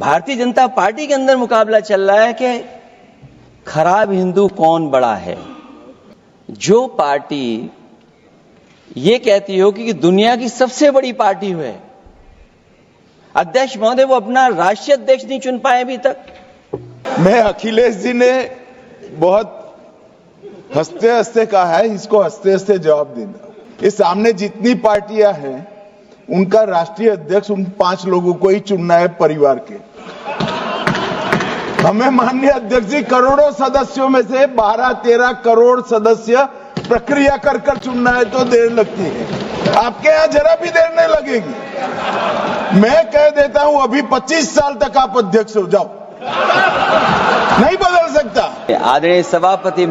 Bharatiya Janata party के अंदर मुकाबला चल रहा है कि खराब हिंदू कौन बड़ा है। जो पार्टी ये कहती हो कि दुनिया की सबसे बड़ी पार्टी है, अध्यक्ष महोदय वो अपना राष्ट्रीय अध्यक्ष नहीं चुन पाए अभी तक। मैं अखिलेश जी ने बहुत हंसते हंसते कहा है, इसको हंसते हंसते जवाब देना। इस सामने जितनी पार्टियां हैं उनका राष्ट्रीय अध्यक्ष उन 5 लोगों को ही चुनना है परिवार के। हमें माननीय अध्यक्ष जी करोड़ों सदस्यों में से 12-13 करोड़ सदस्य प्रक्रिया कर चुनना है तो देर लगती है। आपके यहां जरा भी देर नहीं लगेगी। मैं कह देता हूं अभी 25 साल तक आप अध्यक्ष हो जाओ, नहीं बदल सकता। आदरणीय सभापति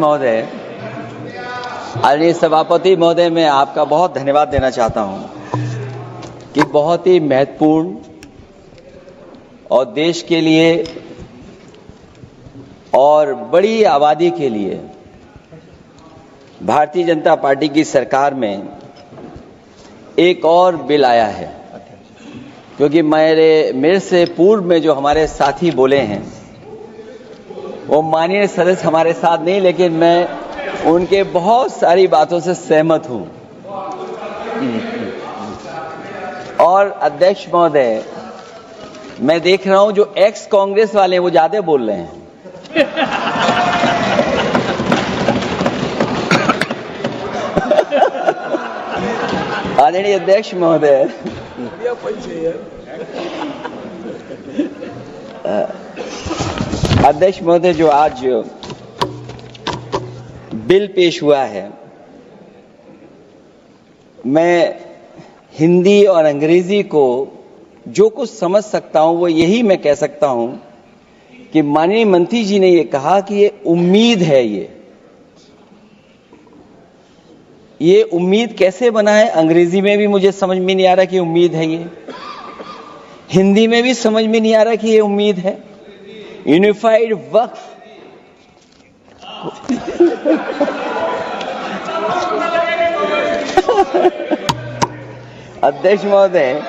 महोदय, मैं आपका बहुत धन्यवाद देना चाहता हूं कि बहुत ही महत्वपूर्ण और देश के लिए और बड़ी आबादी के लिए भारतीय जनता पार्टी की सरकार में एक और बिल आया है। क्योंकि मेरे से पूर्व में जो हमारे साथी बोले हैं वो माननीय सदस्य हमारे साथ नहीं, लेकिन मैं उनके बहुत सारी बातों से सहमत हूं। और अध्यक्ष महोदय, मैं देख रहा हूं जो एक्स कांग्रेस वाले हैं वो ज्यादा बोल रहे हैं। आदरणीय अध्यक्ष महोदय, अध्यक्ष महोदय, जो आज बिल पेश हुआ है, मैं हिंदी और अंग्रेजी को जो कुछ समझ सकता हूं वो यही मैं कह सकता हूं कि माननीय मंत्री जी ने ये कहा कि ये उम्मीद है। ये उम्मीद कैसे बना है, अंग्रेजी में भी मुझे समझ में नहीं आ रहा कि उम्मीद है ये, हिंदी में भी समझ में नहीं आ रहा कि ये उम्मीद है। यूनिफाइड वक्फ अध्यक्ष महोदय,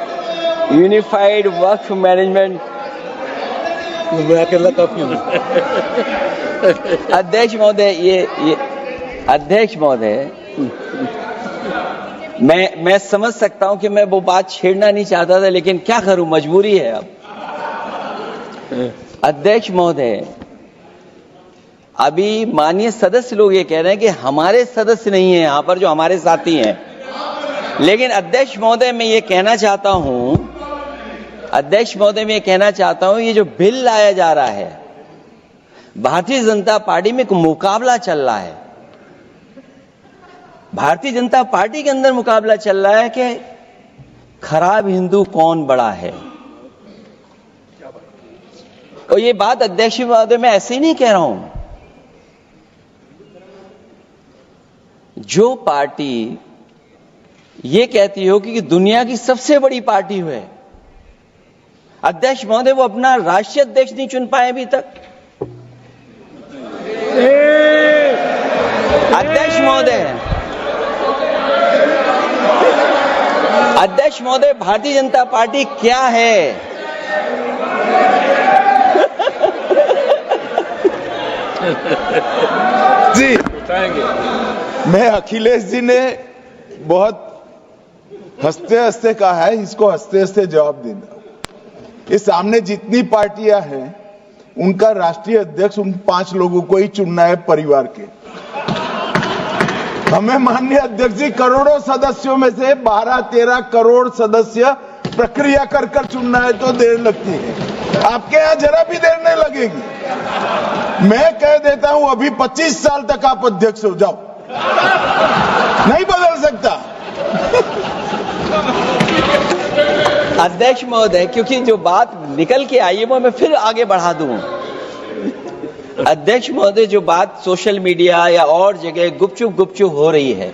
यूनिफाइड वक्फ मैनेजमेंट अध्यक्ष महोदय, अध्यक्ष महोदय, मैं समझ सकता हूं कि मैं वो बात छेड़ना नहीं चाहता था, लेकिन क्या करूं, मजबूरी है अब। अध्यक्ष महोदय, अभी माननीय सदस्य लोग ये कह रहे हैं कि हमारे सदस्य नहीं है यहां पर जो हमारे साथी हैं, लेकिन अध्यक्ष महोदय मैं ये कहना चाहता हूं, ये जो बिल लाया जा रहा है, भारतीय जनता पार्टी में एक मुकाबला चल रहा है। भारतीय जनता पार्टी के अंदर मुकाबला चल रहा है कि खराब हिंदू कौन बड़ा है। और ये बात अध्यक्ष महोदय मैं ऐसे ही नहीं कह रहा हूं। जो पार्टी ये कहती हो कि दुनिया की सबसे बड़ी पार्टी है, अध्यक्ष महोदय वो अपना राष्ट्रीय अध्यक्ष नहीं चुन पाए अभी तक। अध्यक्ष महोदय, भारतीय जनता पार्टी क्या है? जी, मैं अखिलेश जी ने बहुत हंसते हंसते कहा है, इसको हंसते हंसते जवाब देना। इस सामने जितनी पार्टियां हैं उनका राष्ट्रीय अध्यक्ष उन 5 लोगों को ही चुनना है परिवार के। हमें माननीय अध्यक्ष जी करोड़ों सदस्यों में से 12-13 करोड़ सदस्य प्रक्रिया कर चुनना है तो देर लगती है। आपके यहां जरा भी देर नहीं लगेगी। मैं कह देता हूं अभी 25 साल तक आप अध्यक्ष हो जाओ, नहीं बदल सकता। अध्यक्ष महोदय, क्योंकि जो बात निकल के आई है वो मैं फिर आगे बढ़ा दूं। अध्यक्ष महोदय, जो बात सोशल मीडिया या और जगह गुपचुप हो रही है,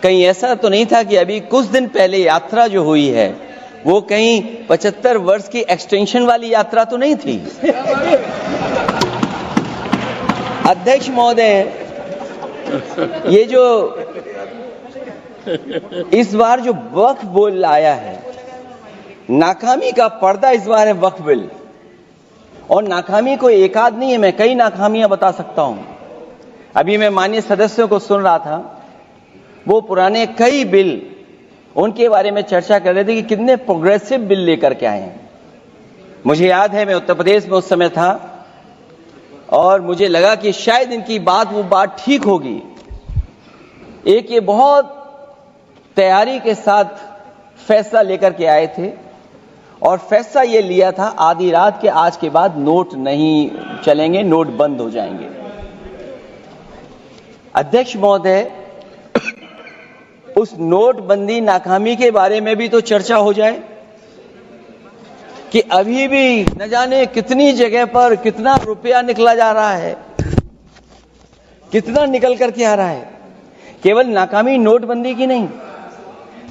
कहीं ऐसा तो नहीं था कि अभी कुछ दिन पहले यात्रा जो हुई है वो कहीं 75 वर्ष की एक्सटेंशन वाली यात्रा तो नहीं थी। अध्यक्ष महोदय, ये जो इस बार जो वक्फ बिल आया है, नाकामी का पर्दा इस बार है वक्फ बिल। और नाकामी कोई एक आध नहीं है, मैं कई नाकामियां बता सकता हूं। अभी मैं माननीय सदस्यों को सुन रहा था, वो पुराने कई बिल उनके बारे में चर्चा कर रहे थे कि कितने प्रोग्रेसिव बिल लेकर के आए हैं। मुझे याद है मैं उत्तर प्रदेश में उस समय था और मुझे लगा कि शायद इनकी वो बात ठीक होगी। एक ये बहुत तैयारी के साथ फैसला लेकर के आए थे और फैसला ये लिया था आधी रात के आज के बाद नोट नहीं चलेंगे, नोट बंद हो जाएंगे। अध्यक्ष महोदय, उस नोटबंदी नाकामी के बारे में भी तो चर्चा हो जाए कि अभी भी न जाने कितनी जगह पर कितना रुपया निकला जा रहा है, कितना निकल करके आ रहा है। केवल नाकामी नोटबंदी की नहीं,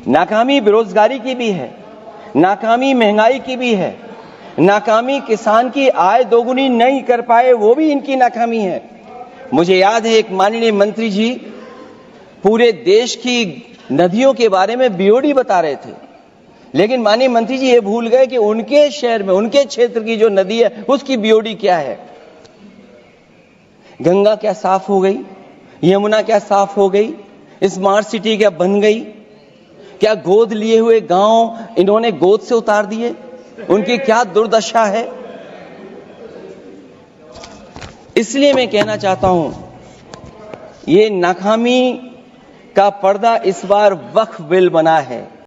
नाकामी बेरोजगारी की भी है, नाकामी महंगाई की भी है, नाकामी किसान की आय दोगुनी नहीं कर पाए वो भी इनकी नाकामी है। मुझे याद है एक माननीय मंत्री जी पूरे देश की नदियों के बारे में बीओडी बता रहे थे, लेकिन माननीय मंत्री जी ये भूल गए कि उनके शहर में, उनके क्षेत्र की जो नदी है उसकी बीओडी क्या है। गंगा क्या साफ हो गई, यमुना क्या साफ हो गई, स्मार्ट सिटी क्या बन गई, क्या गोद लिए हुए गांव इन्होंने गोद से उतार दिए, उनकी क्या दुर्दशा है। इसलिए मैं कहना चाहता हूं, ये नाकामी का पर्दा इस बार वक्फ बिल बना है।